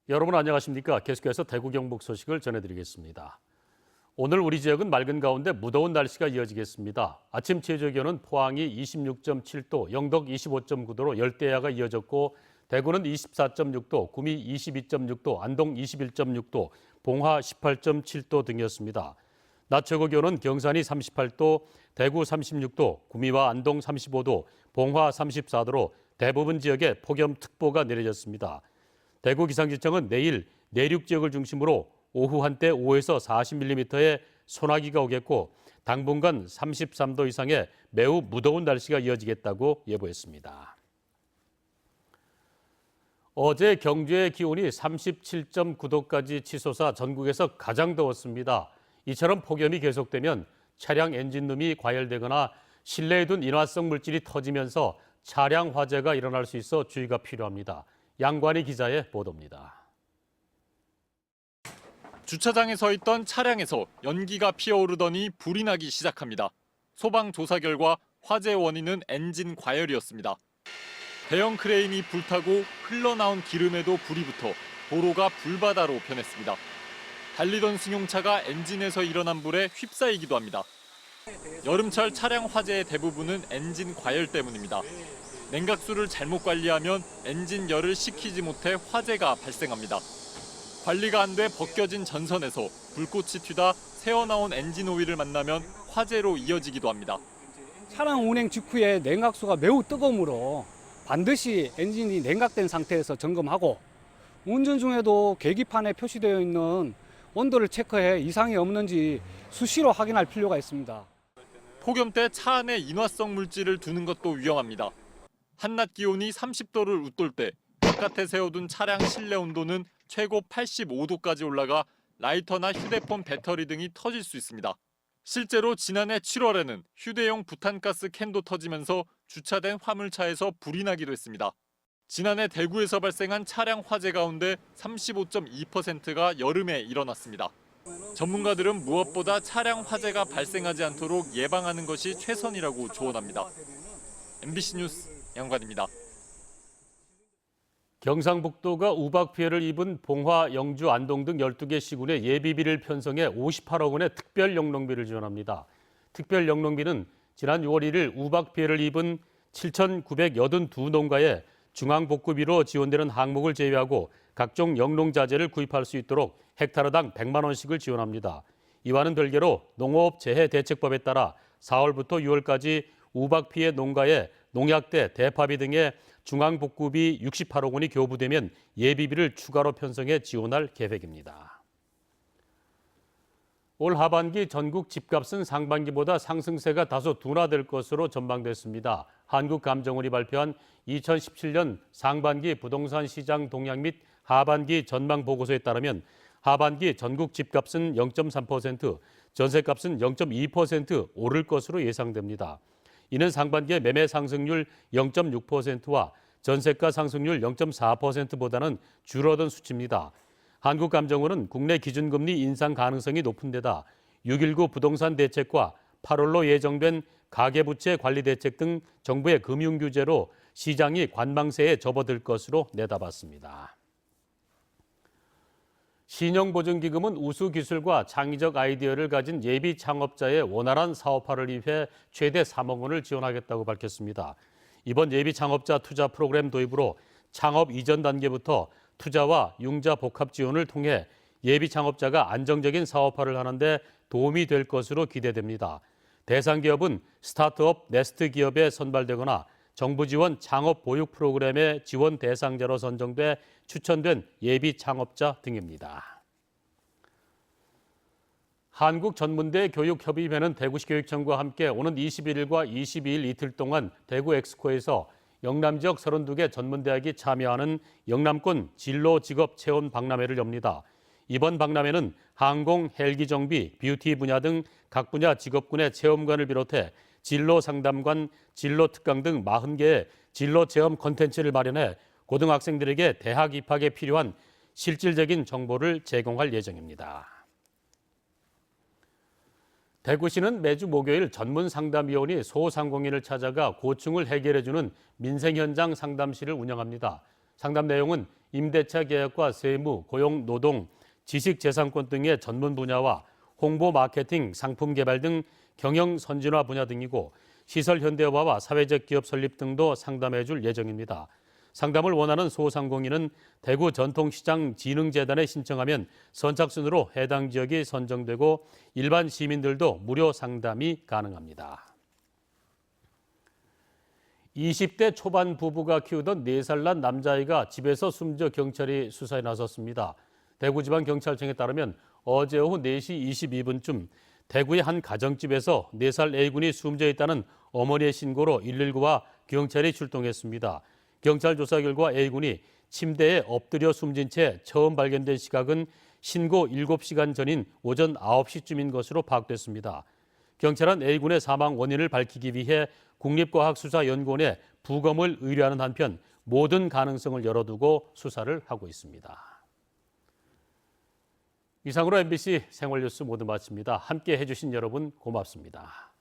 여러분 안녕하십니까? 계속해서 대구 경북 소식을 전해드리겠습니다. 오늘 우리 지역은 맑은 가운데 무더운 날씨가 이어지겠습니다. 아침 최저기온은 포항이 26.7도, 영덕 25.9도로 열대야가 이어졌고 대구는 24.6도, 구미 22.6도, 안동 21.6도, 봉화 18.7도 등이었습니다. 낮 최고 기온은 경산이 38도, 대구 36도, 구미와 안동 35도, 봉화 34도로 대부분 지역에 폭염특보가 내려졌습니다. 대구 기상지청은 내일 내륙 지역을 중심으로 오후 한때 5에서 40mm의 소나기가 오겠고 당분간 33도 이상의 매우 무더운 날씨가 이어지겠다고 예보했습니다. 어제 경주의 기온이 37.9도까지 치솟아 전국에서 가장 더웠습니다. 이처럼 폭염이 계속되면 차량 엔진룸이 과열되거나 실내에 둔 인화성 물질이 터지면서 차량 화재가 일어날 수 있어 주의가 필요합니다. 양관희 기자의 보도입니다. 주차장에 서 있던 차량에서 연기가 피어오르더니 불이 나기 시작합니다. 소방 조사 결과 화재 원인은 엔진 과열이었습니다. 대형 크레인이 불타고 흘러나온 기름에도 불이 붙어 도로가 불바다로 변했습니다. 달리던 승용차가 엔진에서 일어난 불에 휩싸이기도 합니다. 여름철 차량 화재의 대부분은 엔진 과열 때문입니다. 냉각수를 잘못 관리하면 엔진 열을 식히지 못해 화재가 발생합니다. 관리가 안 돼 벗겨진 전선에서 불꽃이 튀다 새어나온 엔진 오일을 만나면 화재로 이어지기도 합니다. 차량 운행 직후에 냉각수가 매우 뜨거우므로 반드시 엔진이 냉각된 상태에서 점검하고 운전 중에도 계기판에 표시되어 있는 온도를 체크해 이상이 없는지 수시로 확인할 필요가 있습니다. 폭염 때 차 안에 인화성 물질을 두는 것도 위험합니다. 한낮 기온이 30도를 웃돌 때 바깥에 세워둔 차량 실내 온도는 최고 85도까지 올라가 라이터나 휴대폰 배터리 등이 터질 수 있습니다. 실제로 지난해 7월에는 휴대용 부탄가스 캔도 터지면서 주차된 화물차에서 불이 나기도 했습니다. 지난해 대구에서 발생한 차량 화재 가운데 35.2%가 여름에 일어났습니다. 전문가들은 무엇보다 차량 화재가 발생하지 않도록 예방하는 것이 최선이라고 조언합니다. MBC 뉴스 양관입니다. 경상북도가 우박 피해를 입은 봉화, 영주, 안동 등 12개 시군에 예비비를 편성해 58억 원의 특별 영농비를 지원합니다. 특별 영농비는 지난 6월 1일 우박 피해를 입은 7,982농가에 중앙복구비로 지원되는 항목을 제외하고 각종 영농자재를 구입할 수 있도록 헥타르당 100만 원씩을 지원합니다. 이와는 별개로 농업재해대책법에 따라 4월부터 6월까지 우박 피해 농가에 농약대, 대파비 등의 중앙복구비 68억 원이 교부되면 예비비를 추가로 편성해 지원할 계획입니다. 올 하반기 전국 집값은 상반기보다 상승세가 다소 둔화될 것으로 전망됐습니다. 한국감정원이 발표한 2017년 상반기 부동산 시장 동향 및 하반기 전망 보고서에 따르면 하반기 전국 집값은 0.3%, 전세값은 0.2% 오를 것으로 예상됩니다. 이는 상반기의 매매 상승률 0.6%와 전세가 상승률 0.4%보다는 줄어든 수치입니다. 한국감정원은 국내 기준금리 인상 가능성이 높은 데다 6.19 부동산 대책과 8월로 예정된 가계부채 관리 대책 등 정부의 금융 규제로 시장이 관망세에 접어들 것으로 내다봤습니다. 신용보증기금은 우수 기술과 창의적 아이디어를 가진 예비 창업자의 원활한 사업화를 위해 최대 3억 원을 지원하겠다고 밝혔습니다. 이번 예비 창업자 투자 프로그램 도입으로 창업 이전 단계부터 투자와 융자 복합 지원을 통해 예비 창업자가 안정적인 사업화를 하는데 도움이 될 것으로 기대됩니다. 대상 기업은 스타트업 네스트 기업에 선발되거나 정부 지원 창업 보육 프로그램의 지원 대상자로 선정돼 추천된 예비 창업자 등입니다. 한국전문대교육협의회는 대구시 교육청과 함께 오는 21일과 22일 이틀 동안 대구 엑스코에서 영남 지역 32개 전문대학이 참여하는 영남권 진로 직업 체험 박람회를 엽니다. 이번 박람회는 항공, 헬기 정비, 뷰티 분야 등 각 분야 직업군의 체험관을 비롯해 진로 상담관, 진로 특강 등 40개의 진로 체험 콘텐츠를 마련해 고등학생들에게 대학 입학에 필요한 실질적인 정보를 제공할 예정입니다. 대구시는 매주 목요일 전문 상담위원이 소상공인을 찾아가 고충을 해결해주는 민생 현장 상담실을 운영합니다. 상담 내용은 임대차 계약과 세무, 고용, 노동, 지식재산권 등의 전문 분야와 홍보, 마케팅, 상품 개발 등 경영 선진화 분야 등이고 시설 현대화와 사회적 기업 설립 등도 상담해 줄 예정입니다. 상담을 원하는 소상공인은 대구 전통시장진흥재단에 신청하면 선착순으로 해당 지역이 선정되고 일반 시민들도 무료 상담이 가능합니다. 20대 초반 부부가 키우던 4살 난 남자아이가 집에서 숨져 경찰이 수사에 나섰습니다. 대구지방경찰청에 따르면 어제 오후 4시 22분쯤 대구의 한 가정집에서 4살 A군이 숨져 있다는 어머니의 신고로 119와 경찰이 출동했습니다. 경찰 조사 결과 A군이 침대에 엎드려 숨진 채 처음 발견된 시각은 신고 7시간 전인 오전 9시쯤인 것으로 파악됐습니다. 경찰은 A군의 사망 원인을 밝히기 위해 국립과학수사연구원에 부검을 의뢰하는 한편 모든 가능성을 열어두고 수사를 하고 있습니다. 이상으로 MBC 생활뉴스 모두 마칩니다. 함께 해주신 여러분 고맙습니다.